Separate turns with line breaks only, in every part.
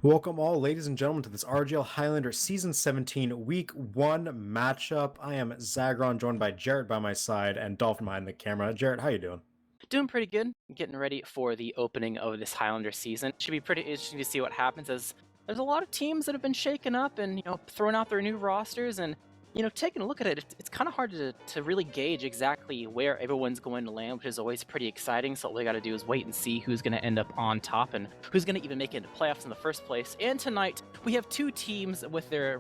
Welcome all, ladies and gentlemen, to this RGL Highlander Season 17 Week 1 matchup. I am Zagron, joined by Jarrett by my side, and Dolphin behind the camera. Jarrett, how you doing?
Doing pretty good. Getting ready for the opening of this Highlander season. Should be pretty interesting to see what happens as there's a lot of teams that have been shaken up and, throwing out their new rosters and, taking a look at it, it's kind of hard to really gauge exactly where everyone's going to land, which is always pretty exciting. So all we got to do is wait and see who's going to end up on top and who's going to even make it into playoffs in the first place. And tonight, we have two teams with their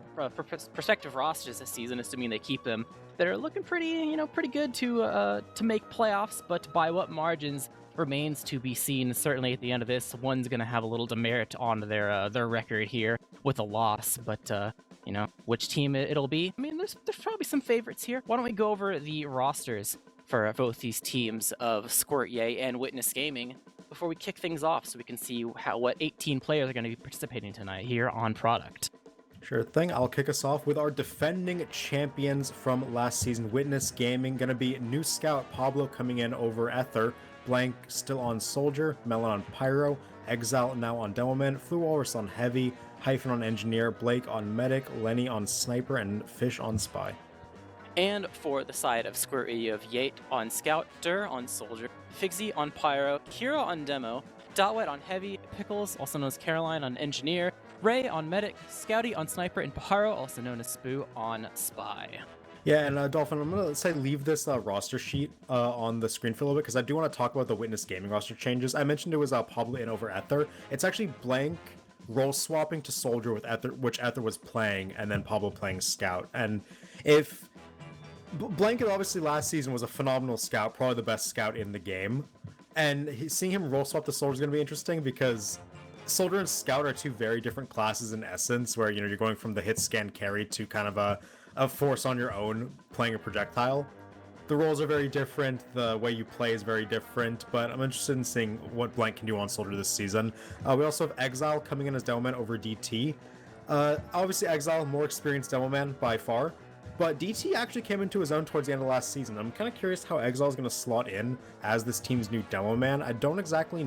prospective rosters this season, assuming they keep them, that are looking pretty good to make playoffs, but by what margins remains to be seen. Certainly at the end of this, one's going to have a little demerit on their record here with a loss, but which team it'll be. I mean, there's probably some favorites here. Why don't we go over the rosters for both these teams of Squirtyay and Witness Gaming before we kick things off, so we can see what 18 players are going to be participating tonight here on Product.
Sure thing. I'll kick us off with our defending champions from last season, Witness Gaming. Going to be new scout Pablo coming in over Ether, Blank still on Soldier, Melon on Pyro, Exile now on Demoman, Flu Walrus on Heavy, Hyphen on Engineer, Blake on Medic, Lenny on Sniper, and Fish on Spy.
And for the side of Squirtyay of Yate on Scout, Dur on Soldier, Figsy on Pyro, Kira on Demo, Dotwet on Heavy, Pickles, also known as Caroline, on Engineer, Ray on Medic, Scouty on Sniper, and Paharo, also known as Spoo, on Spy.
Yeah, and Dolphin, I'm going to leave this roster sheet on the screen for a little bit, because I do want to talk about the Witness Gaming roster changes. I mentioned it was Pablo in over Ether. It's actually Blank role swapping to Soldier with Ether, which Ether was playing, and then Pablo playing Scout. And if Blanket obviously last season was a phenomenal scout, probably the best scout in the game, and seeing him role swap to Soldier is going to be interesting, because Soldier and Scout are two very different classes in essence, where you're going from the hit scan carry to kind of a force on your own playing a projectile. The roles are very different, the way you play is very different, but I'm interested in seeing what Blank can do on Soldier this season. We also have Exile coming in as Demoman over DT. Obviously Exile, more experienced Demoman by far, but DT actually came into his own towards the end of last season. I'm kind of curious how Exile is going to slot in as this team's new Demoman. I don't exactly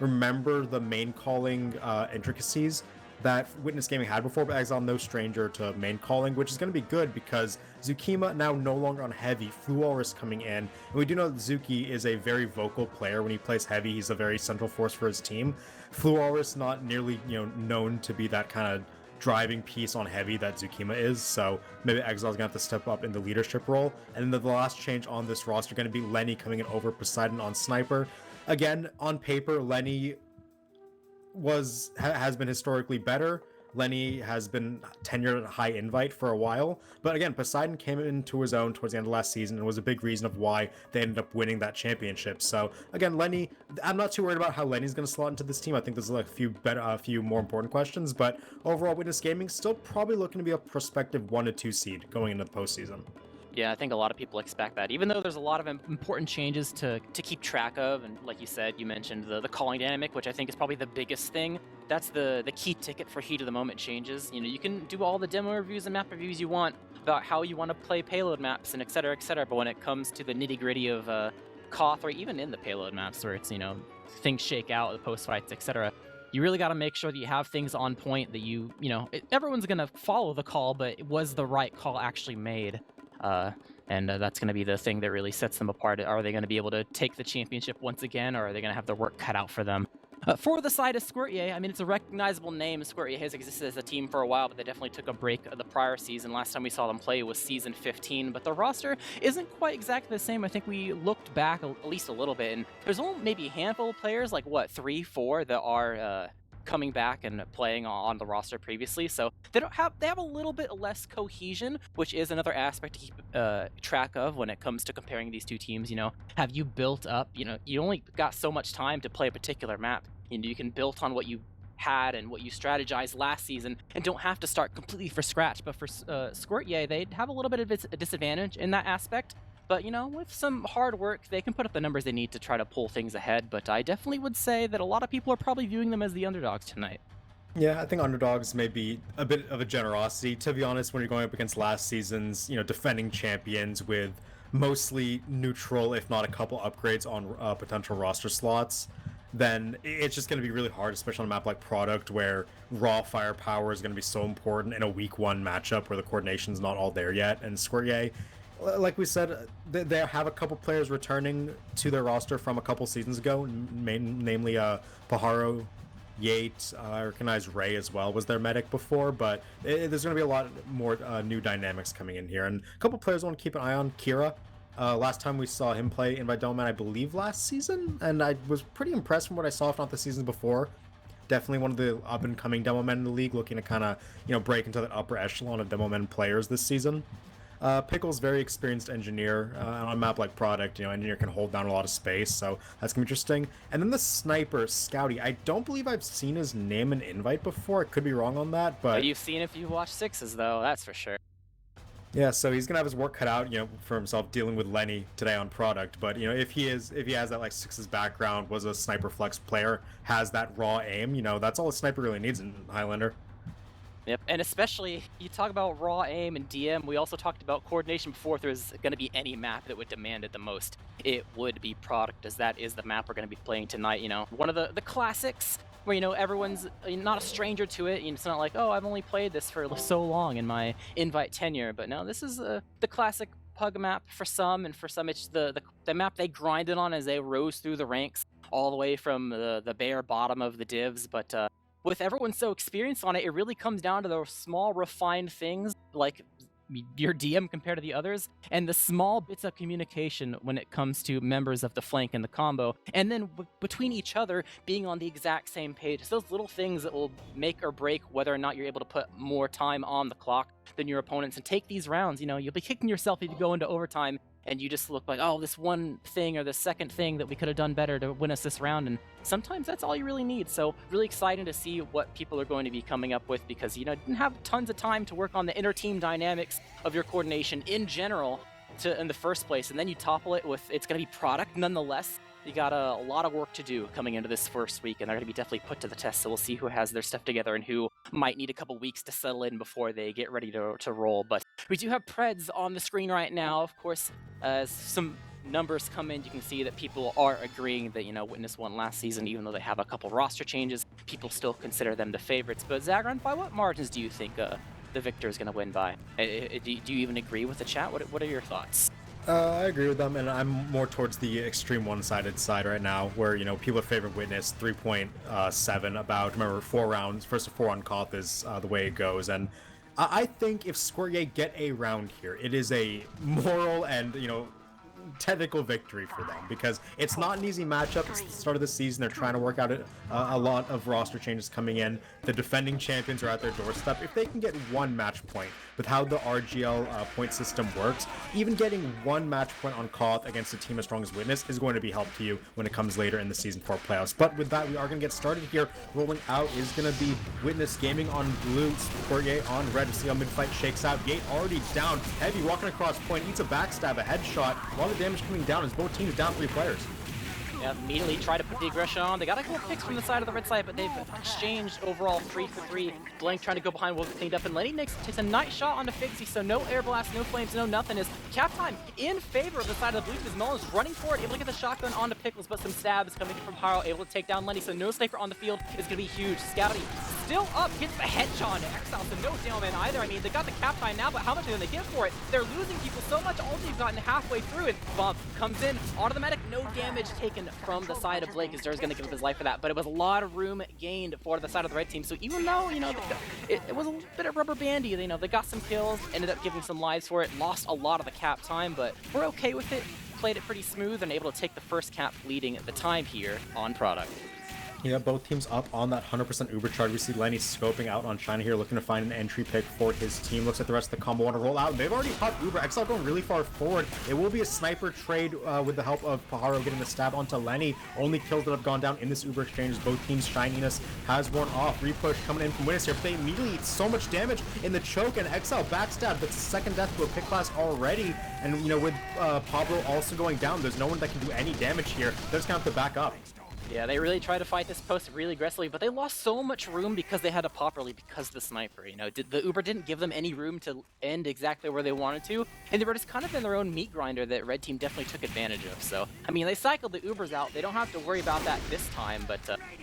remember the main calling intricacies that Witness Gaming had before, but Exile no stranger to main calling, which is going to be good because Zukima now no longer on Heavy, Flu Walrus coming in, and we do know that Zuki is a very vocal player. When he plays Heavy, he's a very central force for his team. Flu Walrus not nearly known to be that kind of driving piece on Heavy that Zukima is, so maybe Exile's gonna have to step up in the leadership role. And then the last change on this roster going to be Lenny coming in over Poseidon on Sniper. Again, on paper, Lenny has been historically better. Lenny has been tenured at high invite for a while, but again, Poseidon came into his own towards the end of last season and was a big reason of why they ended up winning that championship. So again, Lenny, I'm not too worried about how Lenny's going to slot into this team. I think there's like a few more important questions, but overall, Witness Gaming still probably looking to be a prospective 1 to 2 seed going into the postseason.
Yeah, I think a lot of people expect that, even though there's a lot of important changes to keep track of. And like you said, you mentioned the calling dynamic, which I think is probably the biggest thing. That's the key ticket for heat of the moment changes. You can do all the demo reviews and map reviews you want about how you want to play payload maps and et cetera, but when it comes to the nitty gritty of Koth, or even in the payload maps where it's, things shake out, the post fights, etc., you really got to make sure that you have things on point, that everyone's going to follow the call, but was the right call actually made? And that's going to be the thing that really sets them apart. Are they going to be able to take the championship once again, or are they going to have their work cut out for them? For the side of Squirtyay, I mean, it's a recognizable name. Squirtyay has existed as a team for a while, but they definitely took a break the prior season. Last time we saw them play was season 15, but the roster isn't quite exactly the same. I think we looked back at least a little bit, and there's only maybe a handful of players, like, 3, 4, that are coming back and playing on the roster previously, so they have a little bit less cohesion, which is another aspect to keep track of when it comes to comparing these two teams. Have you built up? You only got so much time to play a particular map. You can build on what you had and what you strategized last season, and don't have to start completely from scratch. But for Squirtyay, they'd have a little bit of a disadvantage in that aspect. But, with some hard work, they can put up the numbers they need to try to pull things ahead. But I definitely would say that a lot of people are probably viewing them as the underdogs tonight.
Yeah, I think underdogs may be a bit of a generosity. To be honest, when you're going up against last season's, defending champions with mostly neutral, if not a couple upgrades on potential roster slots, then it's just going to be really hard, especially on a map like Product, where raw firepower is going to be so important in a week 1 matchup where the coordination's not all there yet. And Squirtyay, like we said, they have a couple players returning to their roster from a couple seasons ago, namely Pajaro, Yates. I recognize Ray as well was their medic before, but there's going to be a lot more new dynamics coming in here. And a couple players I want to keep an eye on. Kira. Last time we saw him play Invite Domain, I believe last season, and I was pretty impressed from what I saw, if not the seasons before. Definitely one of the up-and-coming demo men in the league, looking to kind of, break into that upper echelon of demo men players this season. Pickle's very experienced engineer. On a map like Product, engineer can hold down a lot of space, so that's gonna be interesting. And then the sniper, Scouty. I don't believe I've seen his name in Invite before. I could be wrong on that, but
you've seen if you've watched Sixes, though, that's for sure.
Yeah, so he's gonna have his work cut out, for himself dealing with Lenny today on Product. But if he has that like Sixes background, was a sniper flex player, has that raw aim, that's all a sniper really needs in Highlander.
Yep, and especially, you talk about raw aim and DM, we also talked about coordination before. If there's going to be any map that would demand it the most, it would be Product, as that is the map we're going to be playing tonight. One of the classics where, everyone's not a stranger to it. It's not like, oh, I've only played this for so long in my Invite tenure. But no, this is the classic Pug map for some, and for some it's the map they grinded on as they rose through the ranks, all the way from the bare bottom of the divs. But with everyone so experienced on it, it really comes down to those small, refined things, like your DM compared to the others, and the small bits of communication when it comes to members of the flank and the combo, and then between each other being on the exact same page. It's those little things that will make or break whether or not you're able to put more time on the clock than your opponents and take these rounds. You'll be kicking yourself if you go into overtime and you just look like, oh, this one thing or the second thing that we could have done better to win us this round, and sometimes that's all you really need. So really exciting to see what people are going to be coming up with, because didn't have tons of time to work on the inter team dynamics of your coordination in general in the first place, and then you topple it with, it's going to be Product nonetheless. You got a lot of work to do coming into this first week, and they're going to be definitely put to the test. So we'll see who has their stuff together and who might need a couple weeks to settle in before they get ready to roll. But we do have Preds on the screen right now. Of course, as some numbers come in, you can see that people are agreeing that, Witness won last season, even though they have a couple roster changes. People still consider them the favorites. But Zagran, by what margins do you think the victor is going to win by? Do you even agree with the chat? What are your thoughts?
I agree with them, and I'm more towards the extreme one-sided side right now, where, people favor Witness 3.7 about, remember, 4 rounds, first of 4 on Koth is the way it goes, and I think if Squirtyay get a round here, it is a moral and, technical victory for them, because it's not an easy matchup. It's the start of the season. They're trying to work out a lot of roster changes coming in. The defending champions are at their doorstep. If they can get 1 match point with how the RGL point system works, even getting 1 match point on Koth against a team as strong as Witness is going to be help to you when it comes later in the Season 4 playoffs. But with that, we are going to get started here. Rolling out is going to be Witness Gaming on blue, Squirtyay on red. We'll see how mid-fight shakes out. Gate already down. Heavy walking across point, eats a backstab, a headshot. A lot of damage coming down as both teams down 3 players.
Yeah, immediately try to put the aggression on. They got a couple picks from the side of the red side, but they've exchanged overall 3 for 3. Blank trying to go behind, will get cleaned up, and Lenny Nix takes a nice shot onto Figsy, so no air blast, no flames, no nothing. Is cap time in favor of the side of the blue, because Mullins running for it, able to get the shotgun onto Pickles, but some stabs coming from Pyro, able to take down Lenny, so no sniper on the field is going to be huge. Scouty still up, gets the headshot on Exile, so no Daleman either. I mean, they got the cap time now, but how much are they get for it? They're losing people so much, ulti's gotten halfway through, and Bob comes in, onto the medic, no damage taken from the side of Blake, as Dur's going to give up his life for that, but it was a lot of room gained for the side of the red team. So even though, it was a bit of rubber bandy, they got some kills, ended up giving some lives for it, lost a lot of the cap time, but we're okay with it. Played it pretty smooth and able to take the first cap leading at the time here on Product.
Yeah, both teams up on that 100% Uber charge. We see Lenny scoping out on China here, looking to find an entry pick for his team. Looks like the rest of the combo want to roll out. They've already popped Uber. Exile going really far forward. It will be a sniper trade with the help of Pajaro getting the stab onto Lenny. Only kills that have gone down in this Uber exchange. Both teams' shininess has worn off. Repush coming in from Witness here, but they immediately eat so much damage in the choke, and Exile backstab. That's the second death to a pick class already. And, with Pablo also going down, there's no one that can do any damage here. They're just going to have to back up.
Yeah, they really tried to fight this post really aggressively, but they lost so much room because they had to pop early because of the sniper. You know, the Uber didn't give them any room to end exactly where they wanted to, and they were just kind of in their own meat grinder that Red Team definitely took advantage of. So, I mean, they cycled the Ubers out. They don't have to worry about that this time, but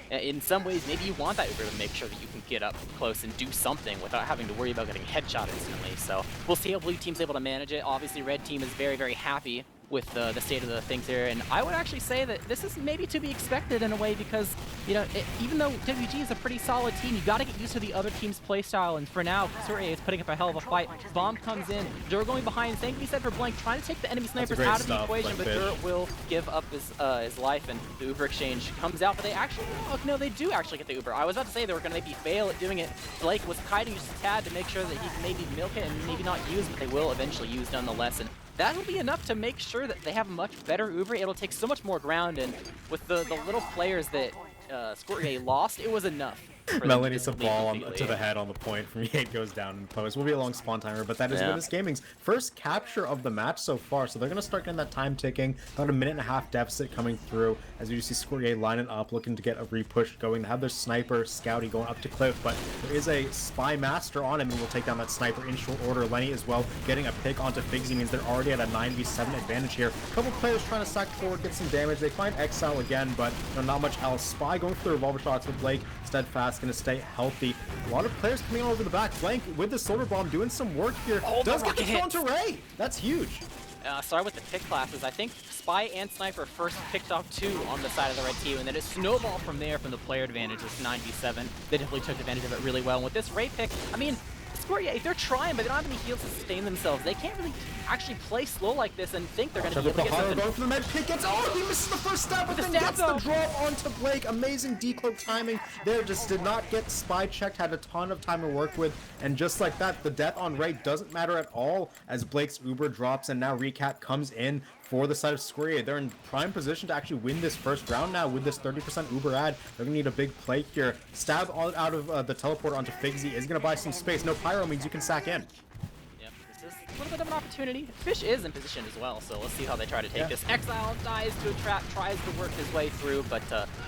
in some ways, maybe you want that Uber to make sure that you can get up close and do something without having to worry about getting headshot instantly. So, we'll see how Blue Team's able to manage it. Obviously, Red Team is very, very happy with the state of the things here, and I would actually say that this is maybe to be expected in a way because, you know, even though WG is a pretty solid team, you got to get used to the other team's playstyle, and for now, Squirtyay is putting up a hell of a fight. Bomb comes in, Dur going behind, same can be said for Blank, trying to take the enemy snipers out of the equation, but Dur will give up his life, and the Uber exchange comes out, but they actually, oh, no, they do actually get the Uber. I was about to say they were going to maybe fail at doing it. Blake was kiting just a tad to make sure that he can maybe milk it and maybe not use, but they will eventually use nonetheless, and that'll be enough to make sure that they have a much better Uber. It'll take so much more ground, and with the little players that Squirtyay lost, it was enough.
Melanie needs a ball to the head on the point from Yate goes down in post. Will be a long spawn timer, but that is Witness Gaming's first capture of the match so far. So they're going to start getting that time ticking. About a minute and a half deficit coming through as you see Squirtyay lining up, looking to get a repush going. They have their sniper Scouty going up to Cliff, but there is a Spy Master on him and will take down that sniper in short order. Lenny as well getting a pick onto Figsy means they're already at a 9v7 advantage here. A couple players trying to sack forward, get some damage. They find Exile again, but not much else. Spy going for the revolver shots with Blake. Steadfast going to stay healthy. A lot of players coming over the back. Blank with the solar bomb doing some work here. Does get the kill onto Ray. That's huge.
Sorry with the pick classes. I think Spy and Sniper first picked off 2 on the side of the red team, and then it snowballed from there from the player advantage. It's 9v7. They definitely took advantage of it really well. And with this Ray pick, I mean, Squirtyay, they're trying, but they don't have any heals to sustain themselves. They can't really actually play slow like this and think they're going to be able to get something.
Going for the med pick. Oh, he misses the first stab, but then gets the drop onto Blake. Amazing decloak timing there. Just did not get Spy checked. Had a ton of time to work with, and just like that, the death on Ray doesn't matter at all as Blake's Uber drops, and now Recap comes in for the side of Squirtyay. They're in prime position to actually win this first round now with this 30% Uber ad. They're going to need a big play here. Stab out of the teleporter onto Figsy is going to buy some space. No pyro means you can sack in.
A little bit of an opportunity. Fish is in position as well, so let's see how they try to take this. Exile dies to a trap, tries to work his way through, but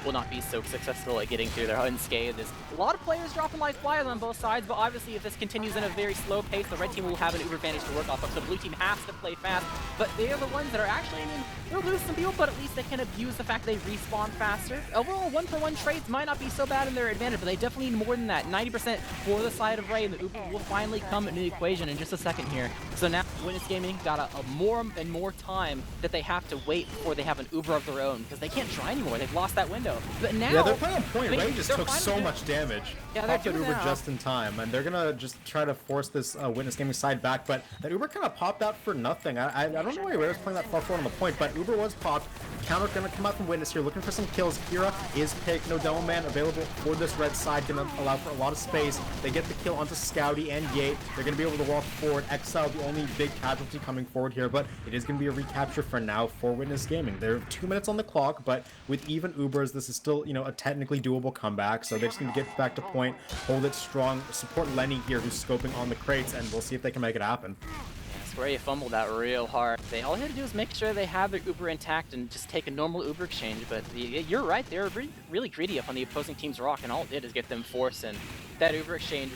will not be so successful at getting through. They're unscathed. There's a lot of players dropping like flies on both sides, but obviously if this continues in a very slow pace, the red team will have an Uber advantage to work off of, so blue team has to play fast, but they are the ones that are actually, I mean, they'll lose some people, but at least they can abuse the fact they respawn faster. Overall, 1-for-1 trades might not be so bad in their advantage, but they definitely need more than that. 90% for the side of Ray, and the Uber will finally come into the equation in just a second here. So now Witness Gaming got a more and more time that they have to wait before they have an Uber of their own because they can't try anymore. They've lost that window. But now,
they're playing on point. Ray just took so much damage.
Yeah,
popped that Uber just in time, and they're gonna just try to force this Witness Gaming side back. But that Uber kind of popped out for nothing. I don't know why Ray was playing that far forward on the point, but Uber was popped. Counter gonna come out from Witness here, looking for some kills. Kira is picked. No Demo Man available for this red side, gonna allow for a lot of space. They get the kill onto Scouty and Yate. They're gonna be able to walk forward. Exile, the only big casualty coming forward here, but it is gonna be a recapture for now for Witness Gaming. They're 2 minutes on the clock, but with even Ubers, this is still, you know, a technically doable comeback. So they just need to get back to point, hold it strong, support Lenny here, who's scoping on the crates, and we'll see if they can make it happen.
Squirtyay fumbled that real hard. All they had to do is make sure they have their Uber intact and just take a normal Uber exchange, but you're right, they were really greedy up on the opposing team's rock, and all it did is get them forced, and that Uber exchange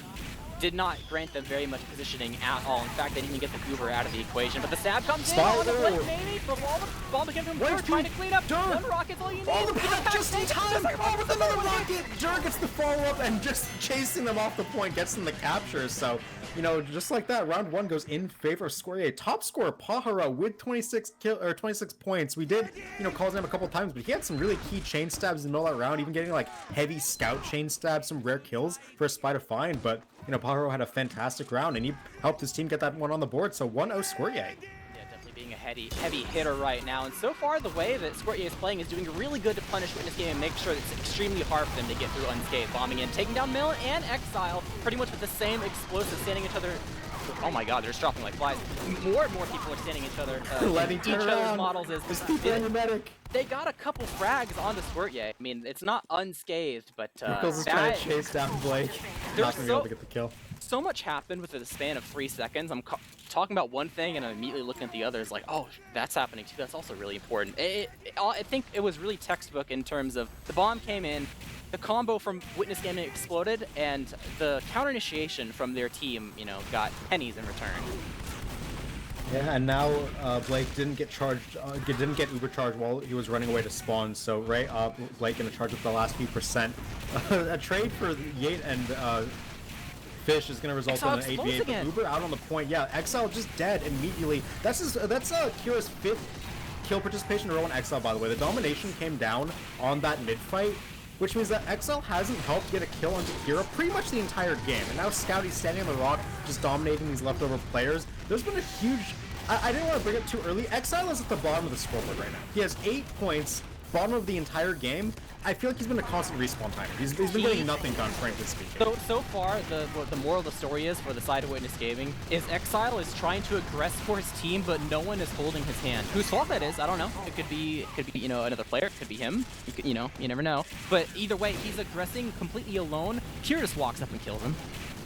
did not grant them very much positioning at all. In fact, they didn't even get the Uber out of the equation, but the stab comes in on the Blink, maybe, from all the bomb again from Dur, trying to clean up. One rocket's all you need.
Oh, the pick just in time! Oh, with another rocket! Dur gets the follow-up and just chasing them off the point, gets them the capture, so you know, just like that, round 1 goes in favor of Squirtyay. Top scorer Pahara with 26 points. We did, you know, call his name a couple times, but he had some really key chain stabs in the middle of that round, even getting like heavy scout chain stabs, some rare kills for a Spy to find. But you know, Pahara had a fantastic round, and he helped his team get that one on the board. So 1-0 Squirtyay.
Being a heavy hitter right now, and so far the way that Squirtyay is playing is doing really good to punish Witness Gaming and make sure that it's extremely hard for them to get through unscathed, bombing in, taking down Mill and Exile pretty much with the same explosives, standing each other. Oh my god, they're just dropping like flies. More and more people are standing each other. Each other's models is they got a couple frags onto Squirtyay. I mean, it's not unscathed, but
Nichols is trying to chase down Blake. Not gonna be able to get the kill.
so much happened within the span of 3 seconds. I'm talking about one thing and I'm immediately looking at the others like, oh, that's happening too. That's also really important. I think it was really textbook in terms of the bomb came in, the combo from Witness Gaming exploded, and the counter initiation from their team, you know, got pennies in return.
Yeah, and now Blake didn't get charged, didn't get Uber charged while he was running away to spawn. So Blake gonna charge up the last few percent. A trade for Yate and Fish is gonna result in an 8v8. But Uber out on the point. Yeah, Exile just dead immediately. That's Kira's 5th kill participation in a row on Exile, by the way. The domination came down on that mid fight, which means that Exile hasn't helped get a kill onto Kira pretty much the entire game. And now Scouty's standing on the rock, just dominating these leftover players. There's been a huge... I didn't want to bring it too early. Exile is at the bottom of the scoreboard right now. He has 8 points, bottom of the entire game. I feel like he's been a constant respawn timer. He's been getting nothing done, frankly speaking.
So far, the moral of the story is, for the side of Witness Gaming, is Exile is trying to aggress for his team, but no one is holding his hand. Whose fault that is, I don't know. It could be you know, another player. It could be him. You know, you never know. But either way, he's aggressing completely alone. Kira just walks up and kills him.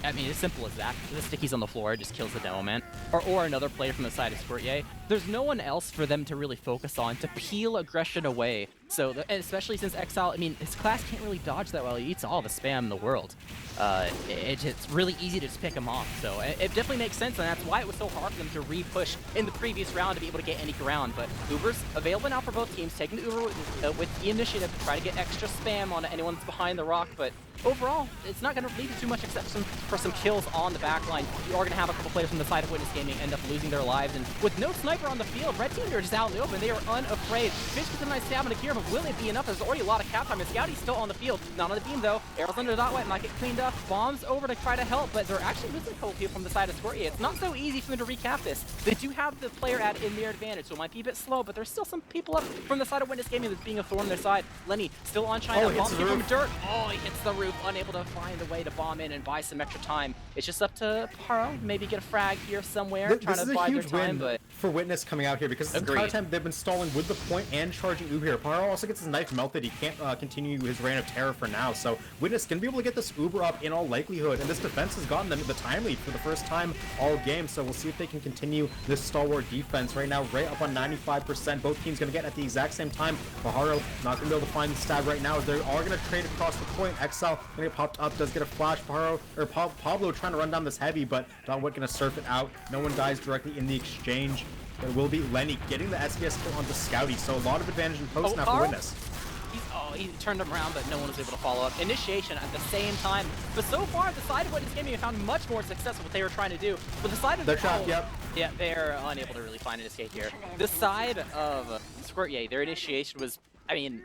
I mean, as simple as that. The stickies on the floor just kills the demo man. Or another player from the side of Squirtyay. There's no one else for them to really focus on to peel aggression away. So, especially since Exile, I mean, his class can't really dodge that well. He eats all the spam in the world. It's really easy to just pick him off. So it definitely makes sense, and that's why it was so hard for them to re-push in the previous round to be able to get any ground. But Uber's available now for both teams, taking the Uber with the initiative to try to get extra spam on anyone that's behind the rock. But overall, it's not going to lead to too much except for some kills on the backline. You are going to have a couple players from the side of Witness Gaming end up losing their lives, and with no sniper on the field, Red Team are just out in the open. They are unafraid. Fish gets a nice stamina here, but will it be enough? There's already a lot of cap time, and Scouty's still on the field. Not on the beam, though. Arrows under the dot wet, might get cleaned up. Bombs over to try to help, but they're actually losing a couple people from the side of Squirtyay. It's not so easy for them to recap this. They do have the player add in their advantage, so it might be a bit slow, but there's still some people up from the side of Witness Gaming that's being a thorn on their side. Lenny still on China. Bombs from dirt. Oh, he hits the roof, unable to find a way to bomb in and buy some extra time. It's just up to Paro, maybe get a frag here somewhere, trying to buy their time. But
for Witness coming out here, because the entire time they've been stalling with the point and charging Uber here. Paro also gets his knife melted. He can't continue his reign of terror for now. So Witness gonna be able to get this Uber up in all likelihood, and this defense has gotten them the time lead for the first time all game. So we'll see if they can continue this stalwart defense right now, right up on 95%. Both teams gonna get at the exact same time. Pajaro not gonna be able to find the stab right now, as they are gonna trade across the point. Exile gonna get popped up, does get a flash. Pablo trying to run down this heavy, but Donwood gonna surf it out. No one dies directly in the exchange. It will be Lenny getting the SBS kill onto Scouty, so a lot of advantage in post now for Witness.
He turned him around, but no one was able to follow up. Initiation at the same time. But so far, the side of Witness Gaming have found much more success with what they were trying to do. But the side of...
They're trapped, yep.
Yeah, they're unable to really find an escape here. The side of Squirtyay, their initiation was... I mean,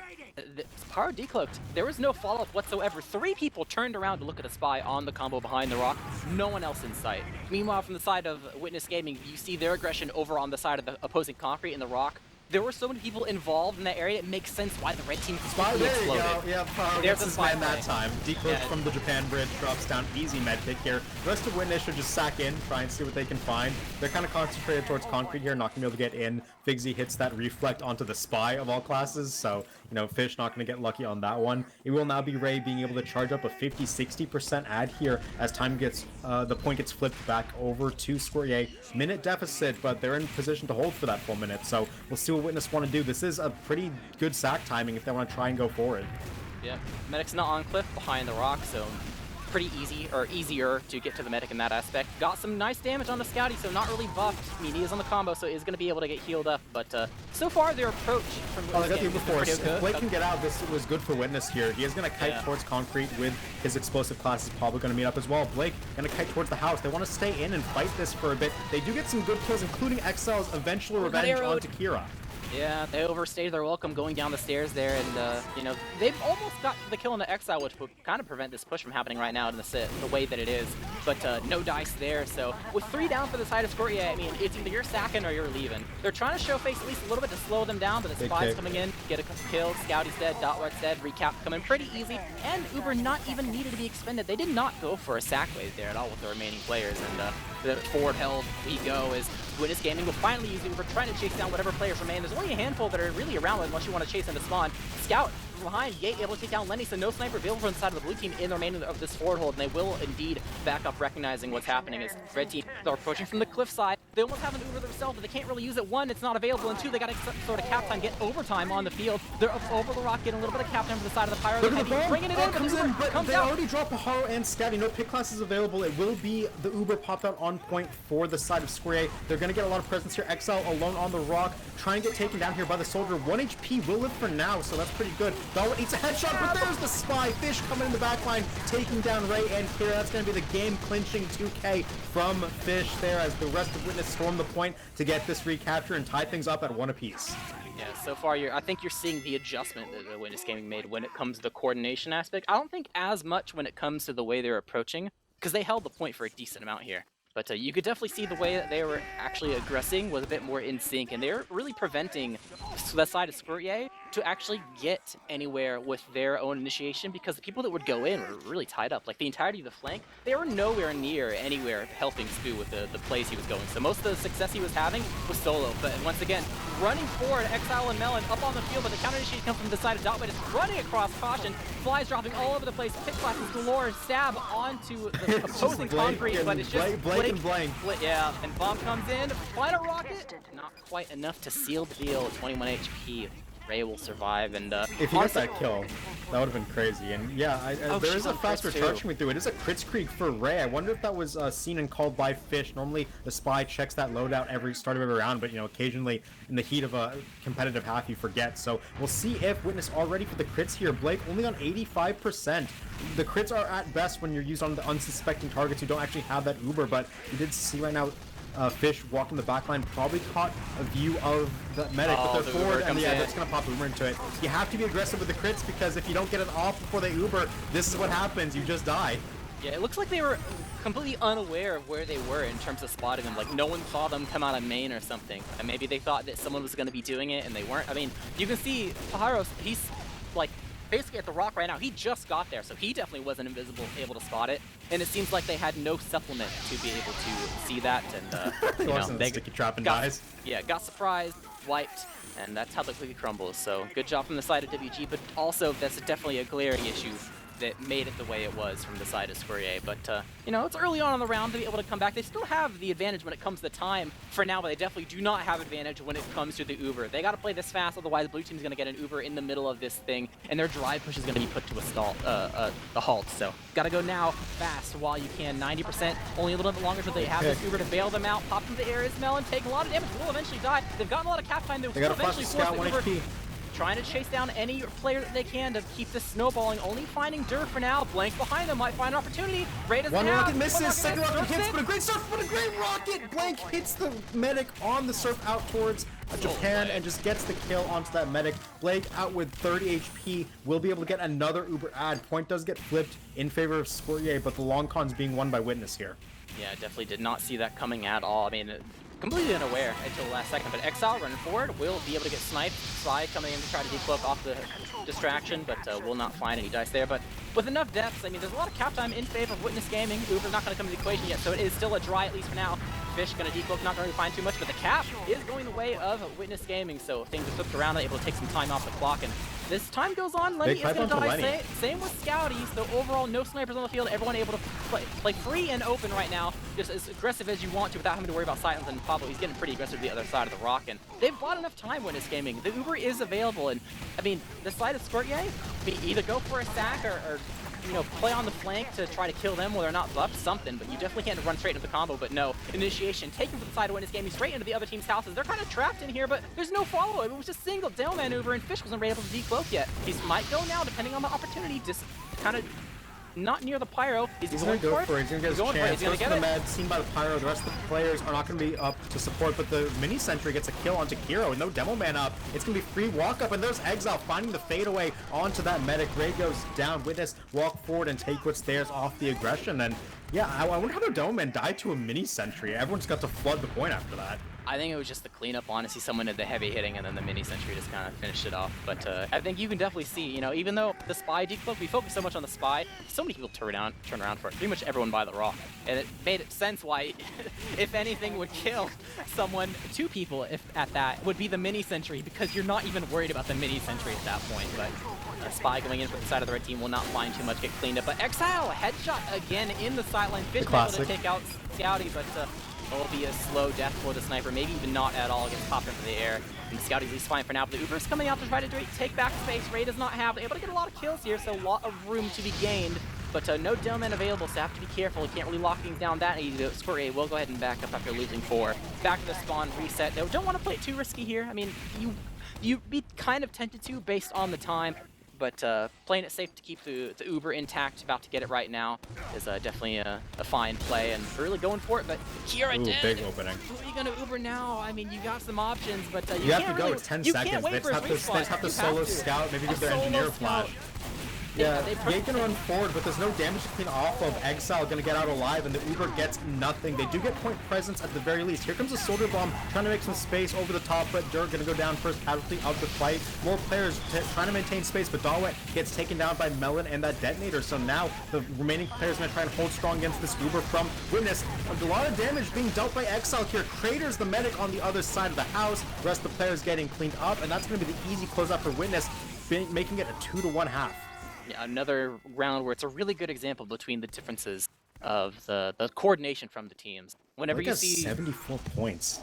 Paro decloaked. There was no follow-up whatsoever. 3 people turned around to look at a spy on the combo behind the rock. No one else in sight. Meanwhile, from the side of Witness Gaming, you see their aggression over on the side of the opposing concrete in the rock. There were so many people involved in that area, it makes sense why the red team exploded.
There you go. Yeah, Paro gets his man that time. Decloaked from the Japan bridge, drops down, easy med pick here. The rest of Witness should just sack in, try and see what they can find. They're kind of concentrated towards concrete here, not going to be able to get in. Figsy hits that reflect onto the spy of all classes, so, you know, Fish not going to get lucky on that one. It will now be Ray being able to charge up a 50-60% ad here as time gets, the point gets flipped back over to Squirtyay. Minute deficit, but they're in position to hold for that full minute, so we'll see what Witness want to do. This is a pretty good sack timing if they want to try and go for it.
Yeah, Medic's not on cliff behind the rock, so pretty easy, or easier to get to the Medic in that aspect. Got some nice damage on the Scouty, so not really buffed. I mean, he is on the combo, so he's going to be able to get healed up, but so far their approach from
I got the Uber Force. If Blake can get out, this was good for Witness here. He is going to kite towards concrete with his explosive class. Is probably going to meet up as well. Blake going to kite towards the house. They want to stay in and fight this for a bit. They do get some good kills, including Exile's eventual revenge onto Kira.
Yeah, they overstayed their welcome going down the stairs there, and, you know, they've almost got the kill on the Exile, which would kind of prevent this push from happening right now in the way that it is. But no dice there, so with 3 down for the side of Squirtyay, I mean, it's either you're sacking or you're leaving. They're trying to show face at least a little bit to slow them down, but the Spy's coming in, get a couple kills, Scouty's dead, Dotwet's dead, recap coming pretty easy, and Uber not even needed to be expended. They did not go for a sack wave there at all with the remaining players, and the forward held we go is Witness Gaming will finally use the Uber, trying to chase down whatever players remain. There's only a handful that are really around unless you want to chase into spawn. Scout behind, Yate able to take down Lenny, so no sniper available from the side of the blue team in the remainder of this forward hold, and they will indeed back up, recognizing what's happening as red team are approaching from the cliff side. They almost have an Uber themselves, but they can't really use it. One, it's not available, and two, they got to sort of cap time, get overtime on the field. They're up over the rock, getting a little bit of cap time for the side of the Pyro.
Look at the bomb.
Bringing it in,
comes in, but they
out.
already dropped Paharo and Scouty. No pick classes available. It will be the Uber popped out on point for the side of Squirtyay. They're going to get a lot of presence here. Exile alone on the rock, trying to get taken down here by the soldier. 1 HP will live for now, so that's pretty good. Dawa eats a headshot, but there's the spy. Fish coming in the back line, taking down Ray and Kira. That's going to be the game-clinching 2K from Fish there as the rest of Witness storm the point to get this recapture and tie things up at 1 apiece.
Yeah, so far I think you're seeing the adjustment that the Witness Gaming made when it comes to the coordination aspect. I don't think as much when it comes to the way they're approaching, because they held the point for a decent amount here. But you could definitely see the way that they were actually aggressing was a bit more in sync, and they're really preventing that side of Squirtyay to actually get anywhere with their own initiation, because the people that would go in were really tied up. Like the entirety of the flank, they were nowhere near anywhere helping Spoo with the plays he was going. So most of the success he was having was solo. But once again, running forward, Exile and Melon up on the field, but the counter initiation comes from the side of Dotwit. It's running across caution, flies dropping all over the place, pick classes galore, stab onto the opposing concrete, but it's just
blank.
Yeah, and bomb comes in, final rocket, not quite enough to seal the deal. 21 HP. Ray will survive, and
if he got that kill, that would have been crazy. And yeah, there is a faster charge coming through. It is a crit streak for Ray. I wonder if that was seen and called by Fish. Normally, the spy checks that loadout every start of every round, but you know, occasionally in the heat of a competitive half, you forget. So we'll see if Witness all ready for the crits here. Blake only on 85%. The crits are at best when you're used on the unsuspecting targets who don't actually have that Uber, but you did see right now Fish walking the backline, probably caught a view of the medic, but they're forward, and yeah, that's gonna pop Uber into it. You have to be aggressive with the crits, because if you don't get it off before they Uber, this is what happens, you just die.
Yeah, it looks like they were completely unaware of where they were in terms of spotting them. Like, no one saw them come out of main or something. And maybe they thought that someone was gonna be doing it, and they weren't. I mean, you can see Pajaros, he's like basically at the rock right now. He just got there, so he definitely wasn't able to spot it. And it seems like they had no supplement to be able to see that. And you know, they
sticky trap and dies.
Yeah, got surprised, wiped, and that's how the cookie crumbles. So good job from the side of WG, but also that's definitely a glaring issue that made it the way it was from the side of Squirtyay. But, you know, it's early on in the round to be able to come back. They still have the advantage when it comes to time for now, but they definitely do not have advantage when it comes to the Uber. They got to play this fast, otherwise blue team's going to get an Uber in the middle of this thing, and their drive push is going to be put to a halt. So, got to go now, fast, while you can. 90%, only a little bit longer until they have this Uber to bail them out. Pop into the air is Melon, taking a lot of damage, will eventually die. They've gotten a lot of cap time, they got to eventually force the Uber. HP. Trying to chase down any player that they can to keep this snowballing, only finding Dur for now. Blank behind them, might find an opportunity. Ray doesn't
One
have.
rocket misses, second rocket hits, but a great surf, but a great rocket! Blank hits the medic on the surf out towards Japan and just gets the kill onto that medic. Blake out with 30 HP, will be able to get another Uber ad. Point does get flipped in favor of Squirtyay, but the long con's being won by Witness here.
Yeah, definitely did not see that coming at all. I mean, completely unaware until the last second, but Exile running forward will be able to get sniped. Sly coming in to try to decloak off the distraction, but will not find any dice there. But with enough deaths, I mean, there's a lot of cap time in favor of Witness Gaming. Uber's not going to come into the equation yet, so it is still a dry, at least for now. Fish going to decloak, not going to find too much, but the cap is going the way of Witness Gaming, so things are flipped around, able to take some time off the clock, and this time goes on. Lenny is going to die. Same with Scouty, so overall, no snipers on the field, everyone able to play free and open right now, just as aggressive as you want to without having to worry about silence. And Pablo, he's getting pretty aggressive to the other side of the rock, and they've bought enough time Witness Gaming. The Uber is available, and I mean, the side of Squirtyay, either go for a sack or you know, play on the flank to try to kill them while they're not buffed, something, but you definitely can't run straight into the combo. But no, initiation taken from the side of Witness Gaming straight into the other team's houses. They're kind of trapped in here, but there's no follow. It was just single down maneuver, and Fish wasn't able to decloak yet. He might go now, depending on the opportunity, just kind of not near the Pyro. He's
going to go for it. He's going to get his chance.
He's going to get
the med, seen by the Pyro. The rest of the players are not going to be up to support, but the mini sentry gets a kill onto Kiro with no demo man up. It's going to be free walk up, and there's Exile finding the fadeaway onto that medic. Ray goes down. Witness walk forward and take what's theirs off the aggression. And yeah, I wonder how the demo man died to a mini sentry. Everyone's got to flood the point after that.
I think it was just the cleanup, honestly. Someone did the heavy hitting, and then the mini sentry just kind of finished it off. But I think you can definitely see, you know, even though the spy decloak, we focus so much on the spy, so many people turn around for it. Pretty much everyone by the rock, and it made sense why, if anything would kill someone, 2 people, if at that, would be the mini sentry, because you're not even worried about the mini sentry at that point. But a spy going in for the side of the red team will not find too much, get cleaned up. But Exile, headshot again in the sideline. Fish able to take out Scouty, but it will be a slow death for the sniper, maybe even not at all, gets popped into the air. And Scouty's at least fine for now, but the Uber's coming out to try to take back space. Ray does not have, able to get a lot of kills here, so a lot of room to be gained. But no Doman available, so have to be careful. You can't really lock things down that easy. Squirtyay will go ahead and back up after losing 4. Back to the spawn, reset. They don't want to play it too risky here. I mean, you'd be kind of tempted to based on the time. But playing it safe to keep the Uber intact, about to get it right now, is definitely a fine play, and really going for it. But Kira did.
Big opening.
Who are you going to Uber now? I mean, you got some options, but
you have to go. It's 10 seconds. They just have to solo scout, maybe get their engineer flash. Yeah, they can run forward, but there's no damage to clean off of. Exile gonna get out alive, and the Uber gets nothing. They do get point presence at the very least. Here comes a soldier bomb, trying to make some space over the top, but Dirk gonna go down first casualty of the fight. More players trying to maintain space, but Dawet gets taken down by Melon and that detonator. So now the remaining players gonna try and hold strong against this Uber from Witness. A lot of damage being dealt by Exile here. Craters the medic on the other side of the house. The rest of the players getting cleaned up, and that's gonna be the easy closeout for Witness, making it a 2-to-1 half.
Yeah, another round where it's a really good example between the differences of the coordination from the teams. Whenever you see
74 points.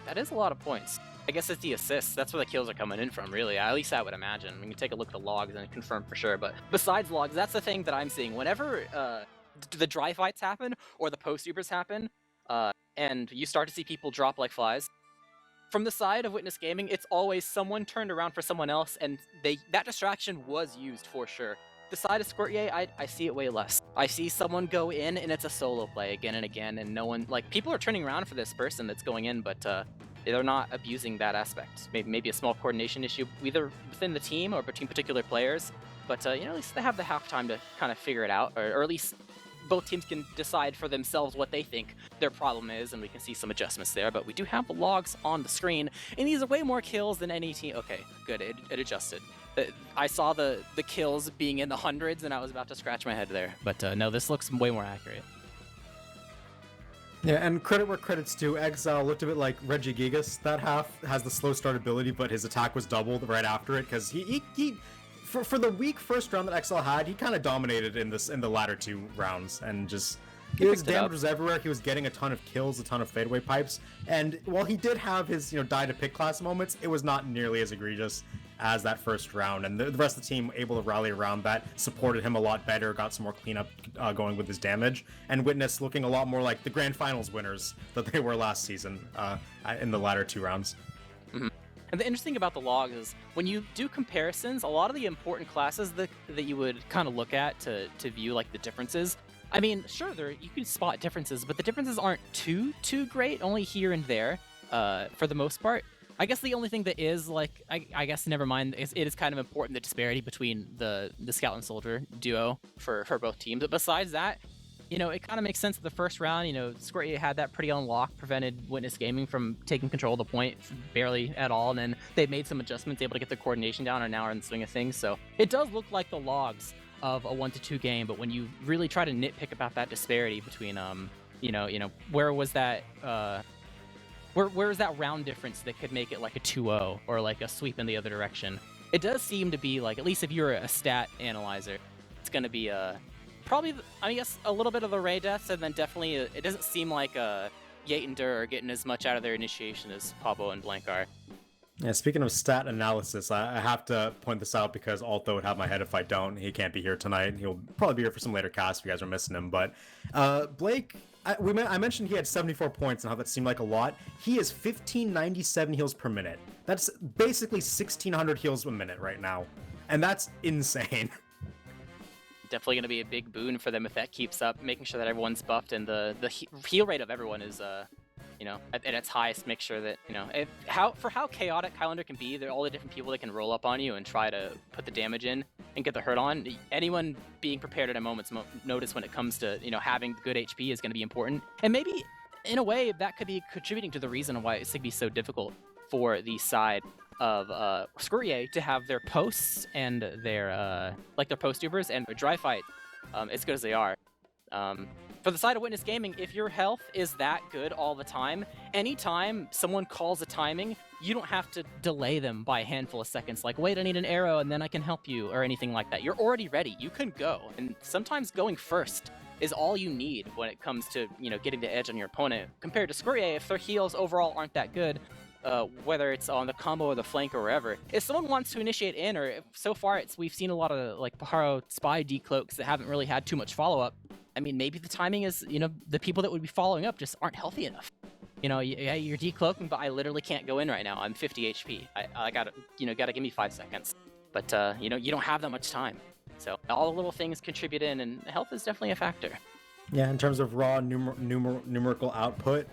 That is a lot of points. I guess it's the assists. That's where the kills are coming in from, really. At least I would imagine. We can take a look at the logs and confirm for sure. But besides logs, that's the thing that I'm seeing. Whenever the dry fights happen or the post-Ubers happen, and you start to see people drop like flies, from the side of Witness Gaming, it's always someone turned around for someone else, and that distraction was used for sure. The side of Squirtyay, I see it way less. I see someone go in, and it's a solo play again and again, and no one, like, people are turning around for this person that's going in, but they're not abusing that aspect. Maybe a small coordination issue, either within the team or between particular players, but you know, at least they have the halftime to kind of figure it out, or at least both teams can decide for themselves what they think their problem is, and we can see some adjustments there. But we do have the logs on the screen, and these are way more kills than any team. Okay, good, it adjusted. I saw the kills being in the hundreds, and I was about to scratch my head there. But no, this looks way more accurate.
Yeah, and credit where credit's due. Exile looked a bit like Reggie Gigas. That half has the slow start ability, but his attack was doubled right after it, because he for the weak first round that Exile had, he kind of dominated in the latter 2 rounds, and just his damage was everywhere. He was getting a ton of kills, a ton of fadeaway pipes, and while he did have his die to pick class moments, it was not nearly as egregious as that first round, and the rest of the team able to rally around that, supported him a lot better, got some more cleanup going with his damage, and Witness looking a lot more like the grand finals winners that they were last season in the latter 2 rounds.
Mm-hmm. And the interesting about the logs is when you do comparisons, a lot of the important classes that you would kind of look at to view like the differences. I mean, sure, you can spot differences, but the differences aren't too great, only here and there for the most part. I guess the only thing that is, like, I guess never mind, it is kind of important, the disparity between the Scout and Soldier duo for both teams. But besides that, you know, it kind of makes sense that the first round, you know, Squirtyay had that pretty on lock, prevented Witness Gaming from taking control of the point barely at all, and then they made some adjustments, able to get the coordination down, and now are in the swing of things. So it does look like the logs of a 1-2 game, but when you really try to nitpick about that disparity between, you know, where was that, where is that round difference that could make it like a 2-0 or like a sweep in the other direction? It does seem to be like, at least if you're a stat analyzer, it's going to be probably, I guess, a little bit of the Ray deaths, and then definitely it doesn't seem like Yate and Dur are getting as much out of their initiation as Pablo and Blank are.
Yeah, speaking of stat analysis, I have to point this out because Alto would have my head if I don't. He can't be here tonight. He'll probably be here for some later casts if you guys are missing him. But Blake, I mentioned he had 74 points and how that seemed like a lot. He is 1597 heals per minute. That's basically 1600 heals a minute right now. And that's insane.
Definitely going to be a big boon for them if that keeps up, making sure that everyone's buffed and the heal rate of everyone is you know, at its highest. Make sure that, you know, how chaotic Highlander can be, there are all the different people that can roll up on you and try to put the damage in and get the hurt on. Anyone being prepared at a moment's notice when it comes to, you know, having good HP is going to be important. And maybe in a way, that could be contributing to the reason why it's going to be so difficult for the side of Squirtyay to have their posts and their like their post tubers and their dry fight as good as they are. For the side of Witness Gaming, if your health is that good all the time, anytime someone calls a timing, you don't have to delay them by a handful of seconds, like, wait, I need an arrow and then I can help you, or anything like that. You're already ready. You can go. And sometimes going first is all you need when it comes to, getting the edge on your opponent. Compared to Squirtyay, if their heals overall aren't that good, whether it's on the combo or the flank or wherever, if someone wants to initiate in, or if, so far we've seen a lot of like Pajaro spy decloaks that haven't really had too much follow-up. I mean, maybe the timing is, the people that would be following up just aren't healthy enough. Yeah, you're decloaking, but I literally can't go in right now. I'm 50 HP. I gotta, gotta give me 5 seconds. But, you don't have that much time. So all the little things contribute in, and health is definitely a factor.
Yeah, in terms of raw numerical output,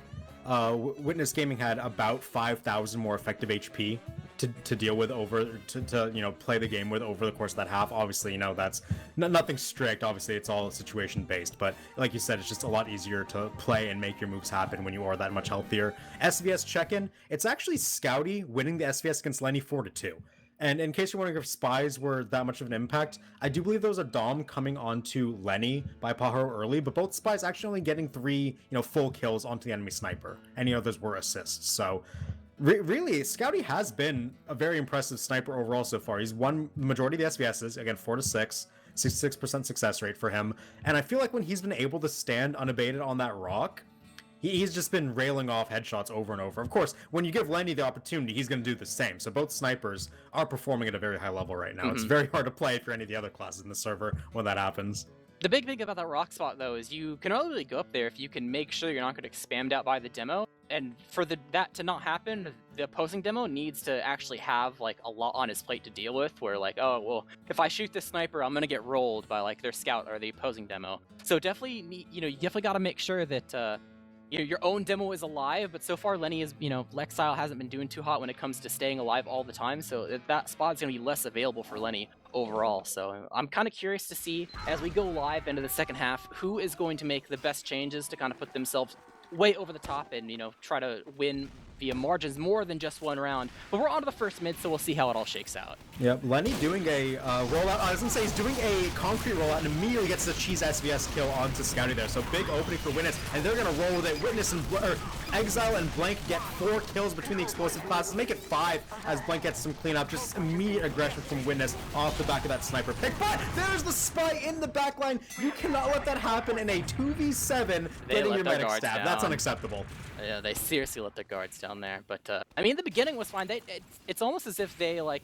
Witness Gaming had about 5,000 more effective HP to deal with to play the game with over the course of that half. Obviously, that's nothing strict. Obviously, it's all situation based, but like you said, it's just a lot easier to play and make your moves happen when you are that much healthier. SVS check-in, it's actually Scouty winning the SVS against Lenny 4-2. And in case you're wondering if spies were that much of an impact, I do believe there was a Dom coming onto Lenny by Pajaro early, but both spies actually only getting 3, full kills onto the enemy sniper. Any others were assists. So really, Scouty has been a very impressive sniper overall so far. He's won the majority of the SVSs, again, 4-6, 66% success rate for him. And I feel like when he's been able to stand unabated on that rock, he's just been railing off headshots over and over. Of course, when you give Lenny the opportunity, he's going to do the same. So both snipers are performing at a very high level right now. Mm-hmm. It's very hard to play if you're any of the other classes in the server when that happens.
The big thing about that rock spot, though, is you can only really go up there if you can make sure you're not going to get spammed out by the demo. And for that to not happen, the opposing demo needs to actually have like a lot on his plate to deal with, where like, oh, well, if I shoot this sniper, I'm going to get rolled by like their scout or the opposing demo. So definitely, you definitely got to make sure that your own demo is alive, but so far Lenny is, Lexile hasn't been doing too hot when it comes to staying alive all the time, so that spot's going to be less available for Lenny overall. So I'm kind of curious to see, as we go live into the second half, who is going to make the best changes to kind of put themselves way over the top and, try to win via margins more than just one round. But we're on to the first mid, so we'll see how it all shakes out.
Yep, Lenny doing a rollout. I was going to say he's doing a concrete rollout and immediately gets the cheese SVS kill onto Scouty there. So big opening for Witness, and they're going to roll with it. Witness and Exile and Blank get 4 kills between the explosive classes. Make it 5 as Blank gets some cleanup. Just immediate aggression from Witness off the back of that sniper pick. But there's the spy in the backline. You cannot let that happen in a 2v7 getting your medic stabbed. That's unacceptable.
Yeah, they seriously let their guards down there. But, I mean, the beginning was fine. It's almost as if they, like,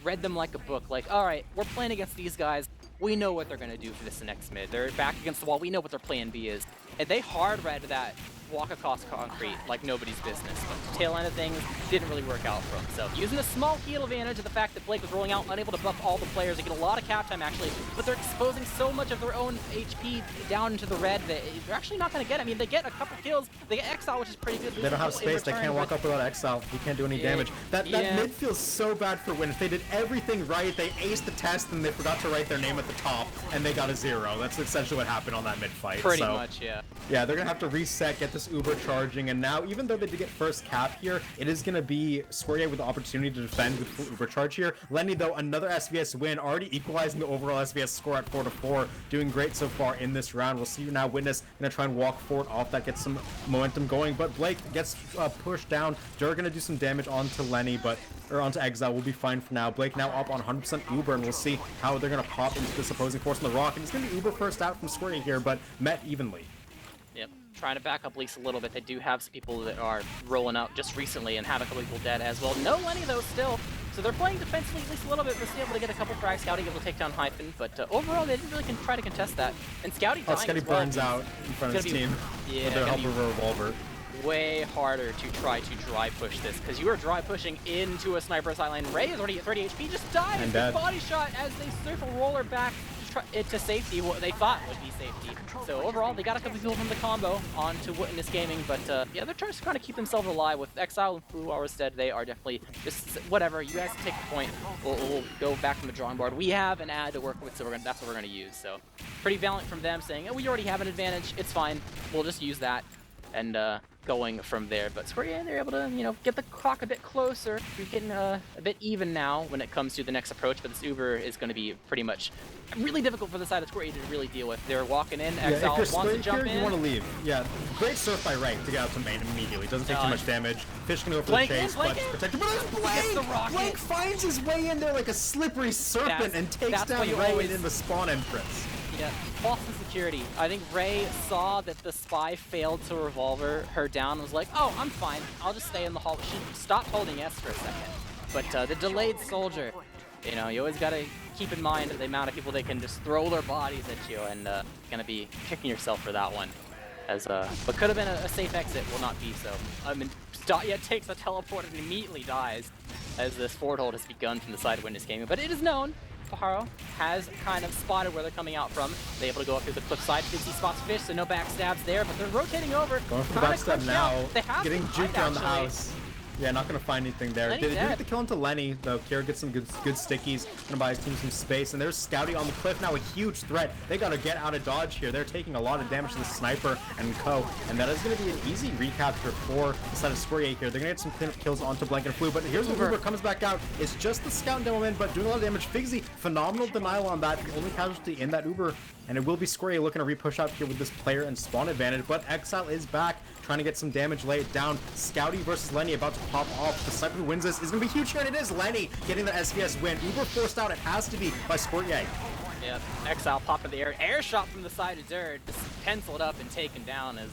read them like a book. Like, all right, we're playing against these guys. We know what they're going to do for this next mid. They're back against the wall. We know what their plan B is. And they hard read that walk across concrete like nobody's business. But the tail end of things didn't really work out for them. So using a small heal advantage of the fact that Blake was rolling out, unable to buff all the players, they get a lot of cap time actually, but they're exposing so much of their own HP down into the red that they're actually not going to get. I mean, they get a couple kills, they get Exile, which is pretty good.
They don't have space, they can't walk up without Exile. He can't do any damage. That mid feels so bad for Win. If they did everything right, they aced the test and they forgot to write their name at the top and they got a 0. That's essentially what happened on that mid fight.
Pretty much, yeah.
Yeah, they're going to have to reset, get this Uber charging, and now, even though they did get first cap here, it is going to be Squirtyay with the opportunity to defend with full Uber charge here. Lenny, though, another SVS win, already equalizing the overall SVS score at 4-4, doing great so far in this round. We'll see now Witness going to try and walk forward off that, get some momentum going, but Blake gets pushed down. They're going to do some damage onto Lenny, or onto Exile. Will be fine for now. Blake now up on 100% Uber, and we'll see how they're going to pop into this opposing force on the rock, and it's going to be Uber first out from Squirtyay here, but met evenly.
Yep, trying to back up at least a little bit. They do have some people that are rolling out just recently and have a couple people dead as well. No Lenny though still, so they're playing defensively at least a little bit, but still able to get a couple frags. Scouty able to take down Hyphen, but overall they didn't really try to contest that. And Scouty dying
Scouty burns out in front of his team with their help of a revolver.
Way harder to try to dry push this, because you are dry pushing into a sniper sideline. Ray is already at 30 HP, just died with a body shot as they surf a roller back to safety, what they thought would be safety. So overall, they got a couple people from the combo onto Witness Gaming, but yeah, they're trying to kind of keep themselves alive. With Exile and Fu Arstead, they are definitely just whatever. You guys take the point. We'll go back from the drawing board. We have an ad to work with, so that's what we're gonna use. So pretty valiant from them, saying, oh, we already have an advantage. It's fine. We'll just use that. and going from there. But Squirtyay, they're able to, you know, get the clock a bit closer. We're getting a bit even now when it comes to the next approach, but this Uber is going to be pretty much really difficult for the side of Squirtyay to really deal with. They're walking in,
Yeah,
Exile
if you're
wants to jump
here,
in.
you want to leave. Yeah, great surf by Ray to get out to main immediately. Doesn't take too much damage. Fish can go for the chase, but protected. But there's Blank! Blank finds his way in there like a slippery serpent and takes down Ray in the spawn entrance.
Yeah, false security. I think Ray saw that the spy failed to revolver her down and was like, oh, I'm fine. I'll just stay in the hall. She stopped holding S for a second. But the delayed soldier, you know, you always got to keep in mind the amount of people they can just throw their bodies at you, and gonna be kicking yourself for that one. As what could have been a safe exit will not be so. I mean, Squirtyay takes a teleport and immediately dies as this forward hold has begun from the side of Witness Gaming. But it is known Pajaro has kind of spotted where they're coming out from. They're able to go up through the cliff side. Dixie spots Fish, so no backstabs there, but they're rotating over.
Going for the backstab now. Getting juked around the house. Yeah, not going to find anything there. They do get the kill into Lenny, though. Kira gets some good stickies. Going to buy his team some space. And there's Scouty on the cliff now, a huge threat. They got to get out of dodge here. They're taking a lot of damage to the sniper and co. And that is going to be an easy recapture for the side of Squirtyay here. They're going to get some cleanup kills onto Blank and Flu. But here's where Uber comes back out. It's just the Scout and Demo Man, but doing a lot of damage. Figsy, phenomenal denial on that. The only casualty in that Uber. And it will be Squirtyay looking to re-push out here with this player and spawn advantage. But Exile is back, trying to get some damage laid down. Scouty versus Lenny about to pop off. The sniper who wins this is going to be huge here, and it is Lenny getting the SVS win. Uber forced out. It has to be by Squirtyay.
Yeah, Exile popped in the air. Air shot from the side of Dirt. Just penciled up and taken down as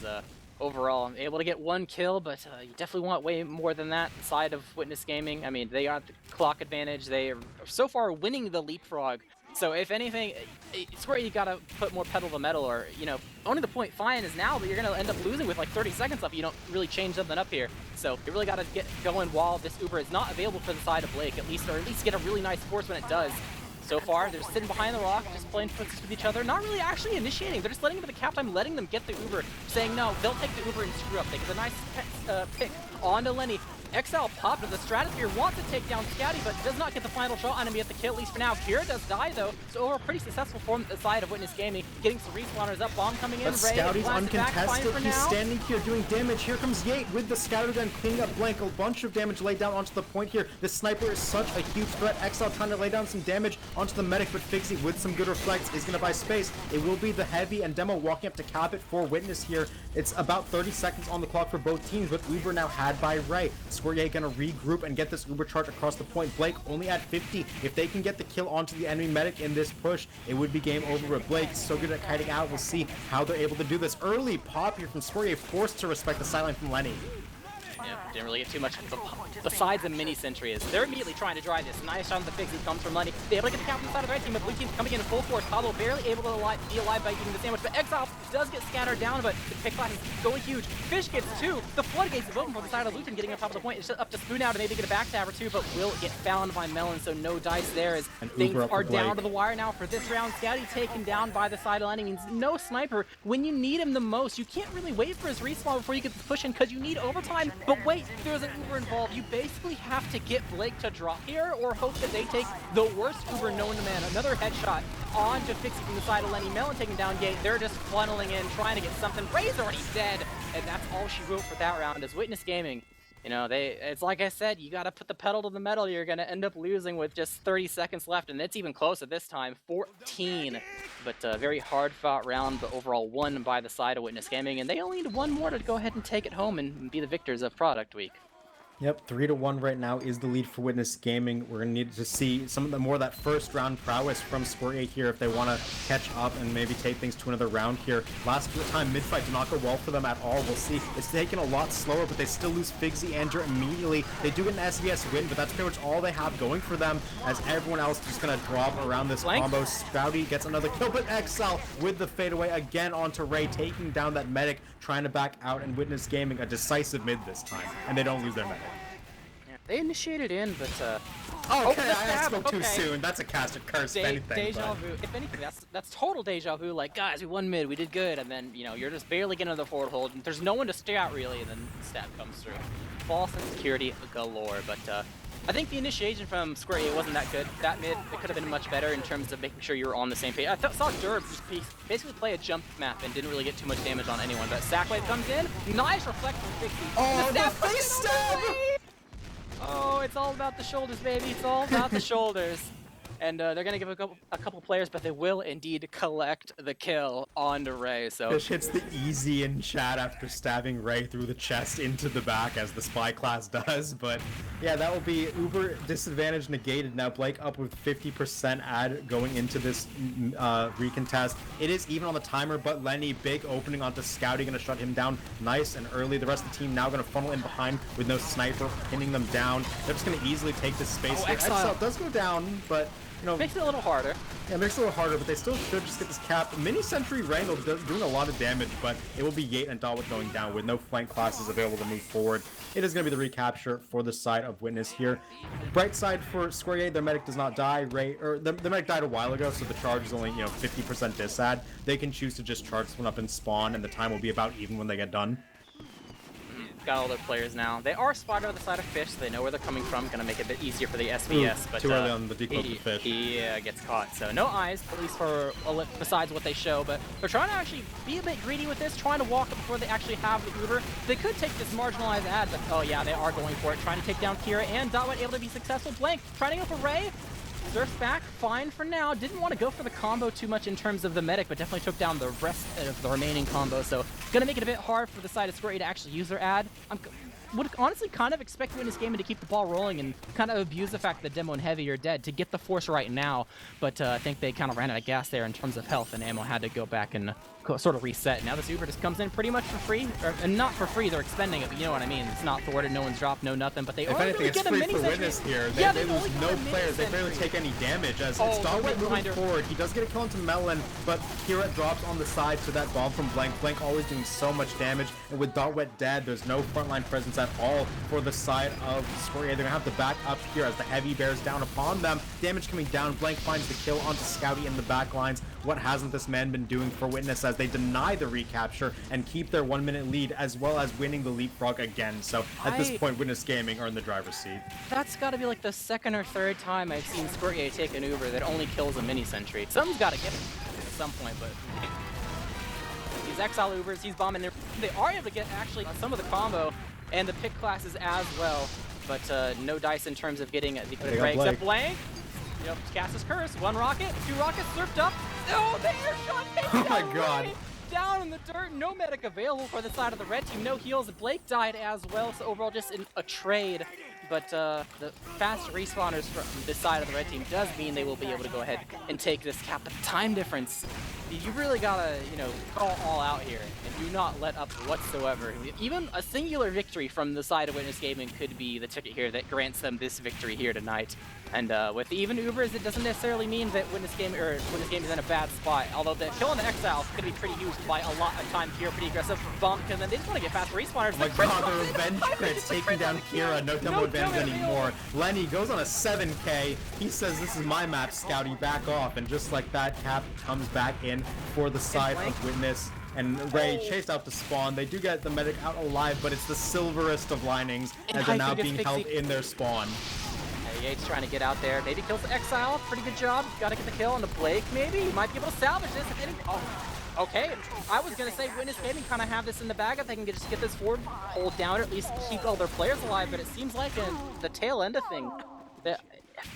overall able to get one kill, but you definitely want way more than that side of Witness Gaming. I mean, they got the clock advantage. They are so far winning the leapfrog. So if anything, it's where you gotta put more pedal to the metal, or, you know, owning the point fine is now, but you're gonna end up losing with like 30 seconds left. You don't really change something up here. So you really gotta get going while this Uber is not available for the side of Blake, at least, or at least get a really nice force when it does. So far, they're sitting behind the rock, just playing footsies with each other, not really actually initiating. They're just letting them to the cap time, letting them get the Uber, saying no, they'll take the Uber and screw up. They get a nice pick onto Lenny. Exile popped to the Stratosphere, wants to take down Scouty, but does not get the final shot on him at the kill, at least for now. Kira does die, though, so overall pretty successful for the side of Witness Gaming, getting some respawners up, bomb coming in.
But Scouty's uncontested, he's standing here doing damage. Here comes Yate with the Scouter gun, cleaning up Blank. A bunch of damage laid down onto the point here. The sniper is such a huge threat. Exile trying to lay down some damage onto the medic, but Fixie with some good reflects is going to buy space. It will be the Heavy and Demo walking up to cap it for Witness here. It's about 30 seconds on the clock for both teams, but Uber now had by Ray. Squirtyay going to regroup and get this Uber charge across the point. Blake only at 50. If they can get the kill onto the enemy medic in this push, it would be game over. But Blake so good at kiting out. We'll see how they're able to do this. Early pop here from Squirtyay, forced to respect the sideline from Lenny.
Yeah, didn't really get too much besides the mini sentry is. They're immediately trying to drive this. Nice shot on the Fixie comes from Lenny. They're able to get the cap on the side of the red team, but blue team coming in full force. Pablo barely able to be alive by eating the sandwich, but Exile does get scattered down, but the pick class is going huge. Fish gets two. The floodgates is open from the side of Luton, getting on top of the point. It's just up to Spoon now to maybe get a backstab or two, but will get found by Melon, so no dice there as things are down to the wire now for this round. Scouty taken down by the side of Lenny means no sniper when you need him the most. You can't really wait for his respawn before you get the push in because you need overtime, but wait, there's an Uber involved. You basically have to get Blake to drop here or hope that they take the worst Uber known to man. Another headshot on to Fixie from the side of Lenny. Melon taking down Gate. They're just funneling in, trying to get something. Ray's already dead, and that's all she wrote for that round as Witness Gaming. You know, it's like I said, you got to put the pedal to the metal. You're going to end up losing with just 30 seconds left, and it's even close at this time, 14. But a very hard-fought round, but overall won by the side of Witness Gaming, and they only need one more to go ahead and take it home and be the victors of Product Week.
Yep, 3-1 right now is the lead for Witness Gaming. We're going to need to see some of the more of that first round prowess from Squirtyay here if they want to catch up and maybe take things to another round here. Last time mid-fight did not go well for them at all. We'll see. It's taken a lot slower, but they still lose Figsy and Jer immediately. They do get an SVS win, but that's pretty much all they have going for them as everyone else just going to drop around this combo. Scouty gets another kill, but Exile with the fadeaway again onto Ray, taking down that medic, trying to back out, and Witness Gaming a decisive mid this time, and they don't lose their medic.
They initiated in, but
okay, I spoke too soon. That's a caster curse, if anything.
Deja vu. If anything, that's total deja vu. Like, guys, we won mid, we did good, and then, you know, you're just barely getting to the forward hold, and there's no one to stay out really, and then stab comes through. False insecurity galore, but I think the initiation from Squirtyay wasn't that good. That mid, it could have been much better in terms of making sure you were on the same page. I saw Durb just basically play a jump map and didn't really get too much damage on anyone, but Sackwave comes in, nice reflect from Pixie.
Oh, the face stab!
Oh, it's all about the shoulders, baby. It's all about the shoulders. And they're going to give a couple players, but they will indeed collect the kill on Ray. So
Fish hits the easy in chat after stabbing Ray through the chest into the back, as the spy class does. But yeah, that will be Uber disadvantage negated. Now Blake up with 50% ad going into this recontest. It is even on the timer, but Lenny, big opening onto Scouty, going to shut him down nice and early. The rest of the team now going to funnel in behind with no sniper, pinning them down. They're just going to easily take this space.
Oh, Exile
does go down, but... You know,
makes it a little harder.
Yeah, it makes it a little harder, but they still should just get this cap. Mini Sentry Wrangle doing a lot of damage, but it will be Yate and Dawit going down with no flank classes available to move forward. It is going to be the recapture for the side of Witness here. Bright side for Squirtyay, their medic does not die. The medic died a while ago, so the charge is only 50% disad. They can choose to just charge one up and spawn, and the time will be about even when they get done.
Got all their players now. They are spotted on the side of Fish, so they know where they're coming from. Gonna make it a bit easier for the SVS, but
too early on the decloak of Fish.
Yeah, gets caught. So no eyes, at least for besides what they show. But they're trying to actually be a bit greedy with this, trying to walk up before they actually have the Uber. They could take this marginalized ad, but oh yeah, they are going for it, trying to take down Kira and Dawit able to be successful. Blank trying to go for Ray. Surf's back, fine for now. Didn't want to go for the combo too much in terms of the medic, but definitely took down the rest of the remaining combo. So gonna make it a bit hard for the side of Squirtyay to actually use their ad. Would honestly kind of expect Witness Gaming to keep the ball rolling and kind of abuse the fact that Demo and Heavy are dead to get the force right now, but I think they kind of ran out of gas there in terms of health, and Ammo had to go back and sort of reset. Now this Uber just comes in pretty much for free, and not for free, they're expending it, but you know what I mean. It's not thwarted, no one's dropped, no nothing, but they
if anything, it's free for Witness here. They lose no players, they barely take any damage as it's Dawit moving forward. He does get a kill into Melon, but Kira drops on the side to that bomb from Blank. Blank always doing so much damage, and with Dawit dead, there's no frontline presence at all for the side of Squirtyay. They're gonna have to back up here as the Heavy bears down upon them. Damage coming down. Blank finds the kill onto Scouty in the back lines. What hasn't this man been doing for Witness as they deny the recapture and keep their 1-minute lead, as well as winning the leapfrog again. So at this point, Witness Gaming are in the driver's seat.
That's got to be like the second or third time I've seen Squirtyay take an Uber that only kills a mini sentry. Something's got to give it at some point, but these Exile Ubers, he's bombing there. They are able to get actually some of the combo and the pick classes as well, but no dice in terms of getting the good break. Except Blank, cast his curse. 1 rocket, 2 rockets, surfed up. Oh, the air shot takes
Oh my god.
Down in the dirt, no medic available for the side of the red team, no heals. Blake died as well, so overall just in a trade. But the fast respawners from this side of the red team does mean they will be able to go ahead and take this cap. But the time difference, you really gotta, go all out here and do not let up whatsoever. Even a singular victory from the side of Witness Gaming could be the ticket here that grants them this victory here tonight. And with even Ubers, it doesn't necessarily mean that Witness Gaming is in a bad spot. Although the kill on the Exile could be pretty used by a lot of time here, pretty aggressive bomb, because then they just want to get fast respawners.
Oh my god, the revenge crits taking down Kira. No demo advantage anymore. Lenny goes on a 7k. He says, "This is my map, Scouty, back off." And just like that, Cap comes back in for the side of Witness. And Ray chased out to spawn. They do get the medic out alive, but it's the silverest of linings as they're now being held in their spawn.
Yates trying to get out there. Maybe kills the Exile. Pretty good job. Got to get the kill on the Blake. Maybe he might be able to salvage this. Okay. I was going to say Witness Gaming kind of have this in the bag if they can just get this forward, hold down, or at least keep all their players alive. But it seems like in the tail end of things,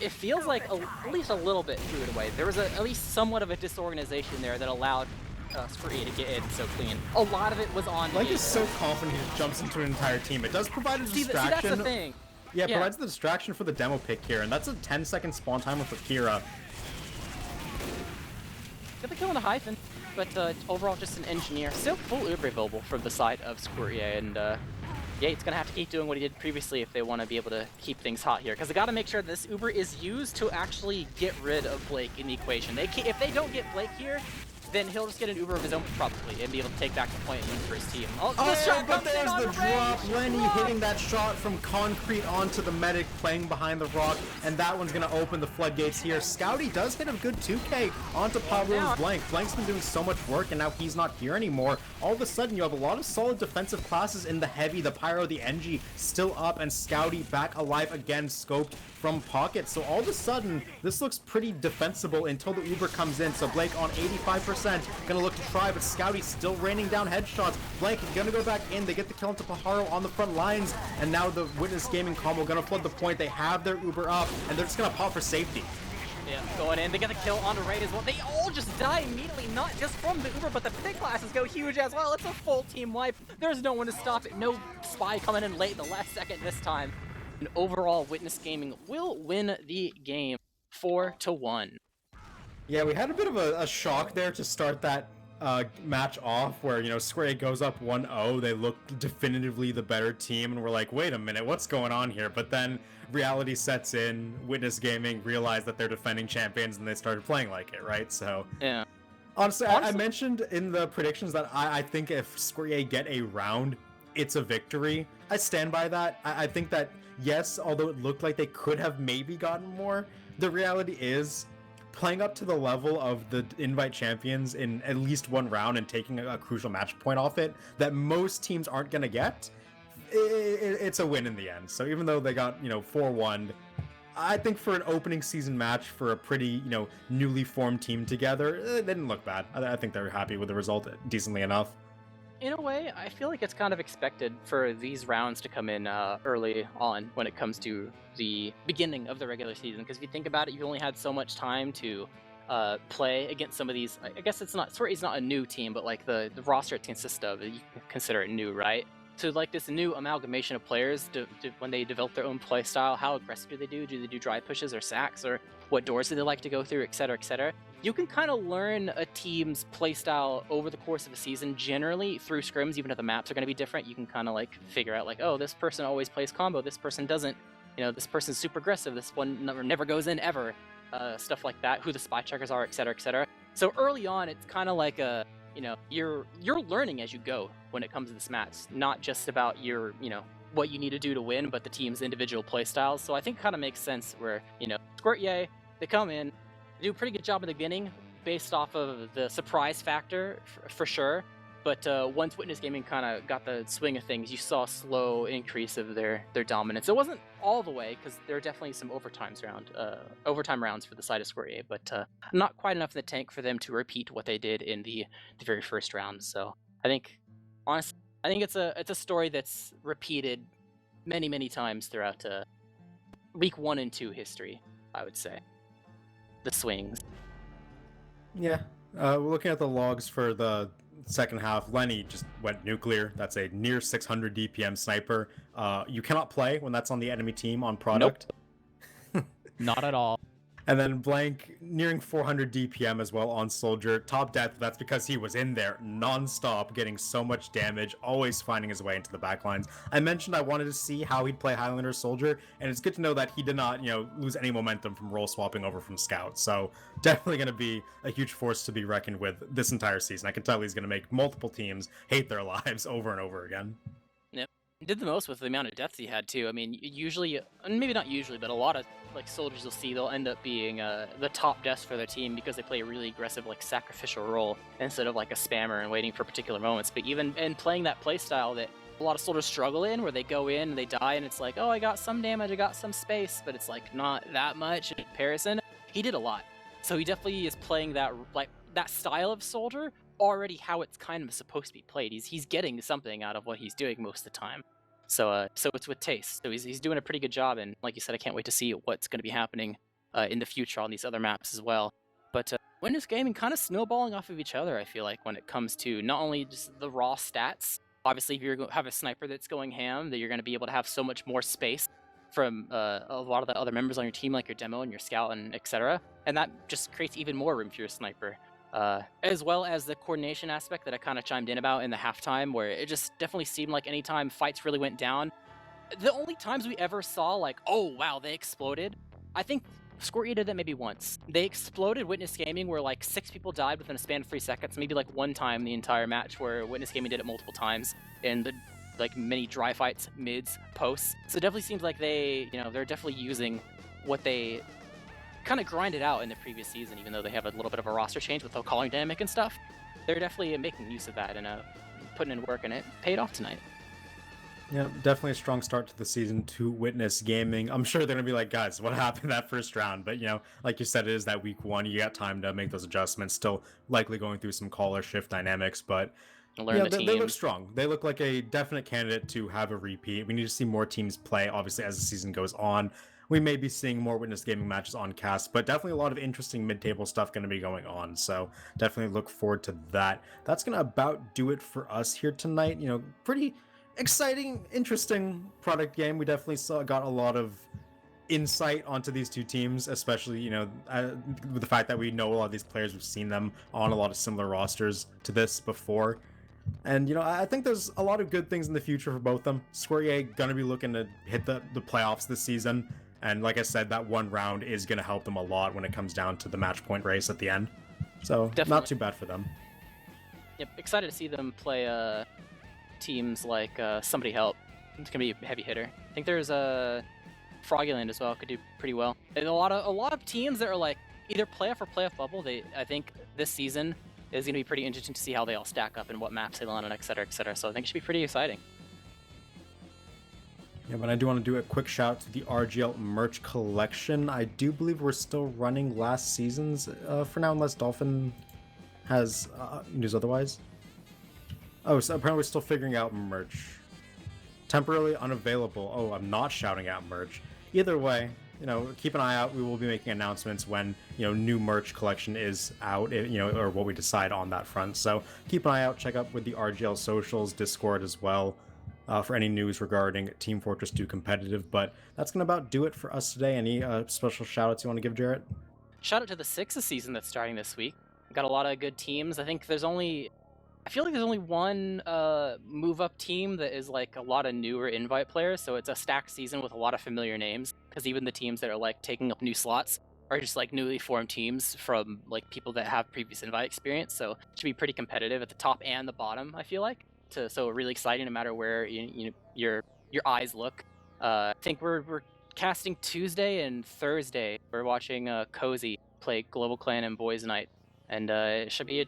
it feels like at least a little bit threw it away. There was at least somewhat of a disorganization there that allowed Squirtyay to get in so clean. A lot of it was on.
Blake is so confident he just jumps into an entire team. It does provide a distraction.
See, that's the thing.
Yeah, it provides the distraction for the demo pick here, and that's a 10-second spawn timer for Kira.
Get the kill on the Hyphen, but overall just an engineer. Still full Uber available from the side of Squirtyay, and Yate's gonna have to keep doing what he did previously if they want to be able to keep things hot here, because they got to make sure this Uber is used to actually get rid of Blake in the equation. If they don't get Blake here, then he'll just get an Uber of his own probably and be able to take back the point and win for his team.
Oh, but there's the drop. Lenny hitting that shot from concrete onto the medic, playing behind the rock, and that one's gonna open the floodgates here. Scouty does hit a good 2K onto Pablo's Blank. Blank's been doing so much work, and now he's not here anymore. All of a sudden, you have a lot of solid defensive classes in the Heavy, the Pyro, the NG still up, and Scouty back alive again, scoped from pocket. So all of a sudden, this looks pretty defensible until the Uber comes in. So Blake on 85%, gonna look to try, but Scouty still raining down headshots. Blake gonna go back in. They get the kill into Pajaro on the front lines, and now the Witness Gaming combo gonna flood the point. They have their Uber up, and they're just gonna pop for safety.
Yeah, going in. They get the kill on the raid as well. They all just die immediately, not just from the Uber, but the big classes go huge as well. It's a full team wipe. There's no one to stop it. No spy coming in late in the last second this time. And overall, Witness Gaming will win the game 4-1.
Yeah, we had a bit of a shock there to start that match off where, you know, Squirtyay goes up 1-0. They look definitively the better team, and we're like, wait a minute, what's going on here? But then reality sets in. Witness Gaming realized that they're defending champions, and they started playing like it, right? So
yeah.
Honestly, I mentioned in the predictions that I think if Squirtyay get a round, it's a victory. I stand by that. I think that, yes, although it looked like they could have maybe gotten more, the reality is playing up to the level of the invite champions in at least one round and taking a crucial match point off it that most teams aren't going to get, it's a win in the end. So even though they got, you know, 4-1, I think for an opening season match for a pretty, you know, newly formed team together, it didn't look bad. I think they were happy with the result decently enough.
In a way, I feel like it's kind of expected for these rounds to come in early on when it comes to the beginning of the regular season. Because if you think about it, you've only had so much time to play against some of these. I guess it's not a new team, but like the roster it consists of, you can consider it new, right? So like this new amalgamation of players, when they develop their own play style, how aggressive do they do? Do they do drive pushes or sacks, or what doors do they like to go through, etc., etc.? You can kind of learn a team's playstyle over the course of a season, generally through scrims. Even if the maps are going to be different, you can kind of like figure out like, oh, this person always plays combo, this person doesn't. You know, this person's super aggressive, this one never goes in ever. Stuff like that, who the spy checkers are, etc., etc. So early on, it's kind of like a, you know, you're learning as you go when it comes to this match. Not just about your, you know, what you need to do to win, but the team's individual playstyles. So I think it kind of makes sense where, you know, Squirtyay, they come in, do a pretty good job in the beginning based off of the surprise factor for sure, but once Witness Gaming kind of got the swing of things, you saw a slow increase of their dominance. It wasn't all the way, because there are definitely some overtime rounds for the side of Squirtyay, but not quite enough in the tank for them to repeat what they did in the very first round. So I think, honestly, it's a story that's repeated many times throughout week 1 and 2 history, I would say. The swings.
Yeah, we're looking at the logs for the second half. Lenny just went nuclear. That's a near 600 DPM sniper. You cannot play when that's on the enemy team on product.
Nope. Not at all.
And then Blank nearing 400 DPM as well on Soldier. Top death, that's because he was in there non-stop, getting so much damage, always finding his way into the backlines. I mentioned I wanted to see how he'd play Highlander Soldier, and it's good to know that he did not, you know, lose any momentum from role swapping over from Scout. So definitely going to be a huge force to be reckoned with this entire season. I can tell he's going to make multiple teams hate their lives over and over again.
He did the most with the amount of deaths he had too. I mean, usually, and maybe not usually, but a lot of like soldiers you'll see, they'll end up being the top deaths for their team because they play a really aggressive, like sacrificial role instead of like a spammer and waiting for particular moments. But even in playing that playstyle that a lot of soldiers struggle in, where they go in and they die and it's like, oh, I got some damage, I got some space, but it's like not that much in comparison. He did a lot, so he definitely is playing that like that style of soldier already how it's kind of supposed to be played. He's getting something out of what he's doing most of the time. So it's with taste. So he's doing a pretty good job, and like you said, I can't wait to see what's going to be happening in the future on these other maps as well. But Witness Gaming kind of snowballing off of each other, I feel like, when it comes to not only just the raw stats. Obviously, if you have a sniper that's going ham, that you're going to be able to have so much more space from a lot of the other members on your team, like your demo and your scout and etc. And that just creates even more room for your sniper. As well as the coordination aspect that I kind of chimed in about in the halftime, where it just definitely seemed like anytime fights really went down, the only times we ever saw like, oh wow, they exploded, I think Squirtyay did that maybe once. They exploded Witness Gaming where like 6 people died within a span of 3 seconds, maybe like one time the entire match where Witness Gaming did it multiple times in the like many dry fights, mids, posts. So it definitely seems like they, they're definitely using what they kind of grinded out in the previous season, even though they have a little bit of a roster change with the calling dynamic and stuff. They're definitely making use of that and putting in work, and it paid off tonight.
Yeah, definitely a strong start to the season to Witness Gaming. I'm sure they're going to be like, guys, what happened that first round? But, like you said, it is that week 1. You got time to make those adjustments. Still likely going through some caller shift dynamics, but they look strong. They look like a definite candidate to have a repeat. We need to see more teams play, obviously, as the season goes on. We may be seeing more Witness Gaming matches on cast, but definitely a lot of interesting mid-table stuff going to be going on. So definitely look forward to that. That's going to about do it for us here tonight. Pretty exciting, interesting product game. We definitely got a lot of insight onto these two teams, especially with the fact that we know a lot of these players. We've seen them on a lot of similar rosters to this before, and I think there's a lot of good things in the future for both of them. Squirtyay gonna be looking to hit the playoffs this season, and like I said, that one round is gonna help them a lot when it comes down to the match point race at the end. So definitely not too bad for them.
Yep, excited to see them play teams like Somebody Help. It's gonna be a heavy hitter. I think there's a Froggyland as well, could do pretty well. And a lot of teams that are like either playoff or playoff bubble. I think this season is gonna be pretty interesting to see how they all stack up and what maps they land on, etc., etc. So I think it should be pretty exciting.
Yeah, but I do want to do a quick shout out to the RGL merch collection. I do believe we're still running last season's for now, unless Dolphin has news otherwise. Oh, so apparently we're still figuring out merch. Temporarily unavailable. Oh, I'm not shouting out merch. Either way, keep an eye out. We will be making announcements when, new merch collection is out, or what we decide on that front. So keep an eye out. Check out with the RGL socials, Discord as well, for any news regarding Team Fortress 2 competitive. But that's going to about do it for us today. Any special shout outs you want to give, Jarrett?
Shout out to the 6th season that's starting this week. Got a lot of good teams. I feel like there's only one move-up team that is like a lot of newer invite players, so it's a stacked season with a lot of familiar names, because even the teams that are like taking up new slots are just like newly formed teams from like people that have previous invite experience, so it should be pretty competitive at the top and the bottom, I feel like. So really exciting no matter where your eyes look. I think we're casting Tuesday and Thursday. We're watching Cozy play Global Clan and Boys Night, and it should be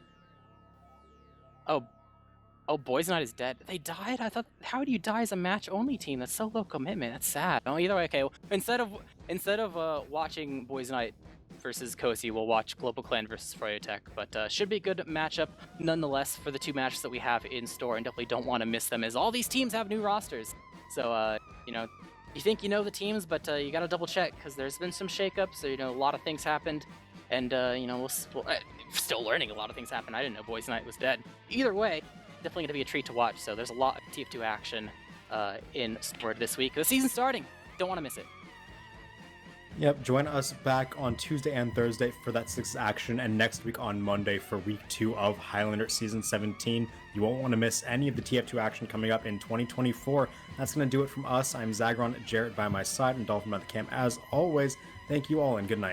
Oh, Boys Night is dead. They died? I thought, how do you die as a match-only team? That's so low commitment. That's sad. Oh, either way, okay. Well, instead of watching Boys Night versus Cozy, we'll watch Global Clan versus Froyotech. But should be a good matchup nonetheless for the 2 matches that we have in store, and definitely don't want to miss them, as all these teams have new rosters. So, you think you know the teams, but you got to double check, because there's been some shakeups. So, a lot of things happened. And, we're still learning a lot of things happened. I didn't know Boys Night was dead. Either way, definitely going to be a treat to watch. So there's a lot of TF2 action in store this week. The season's starting. Don't want to miss it.
Yep, join us back on Tuesday and Thursday for that 6th action, and next week on Monday for week 2 of Highlander Season 17. You won't want to miss any of the TF2 action coming up in 2024. That's going to do it from us. I'm Zagron, Jarrett by my side, and Dolphin by the cam as always. Thank you all, and good night.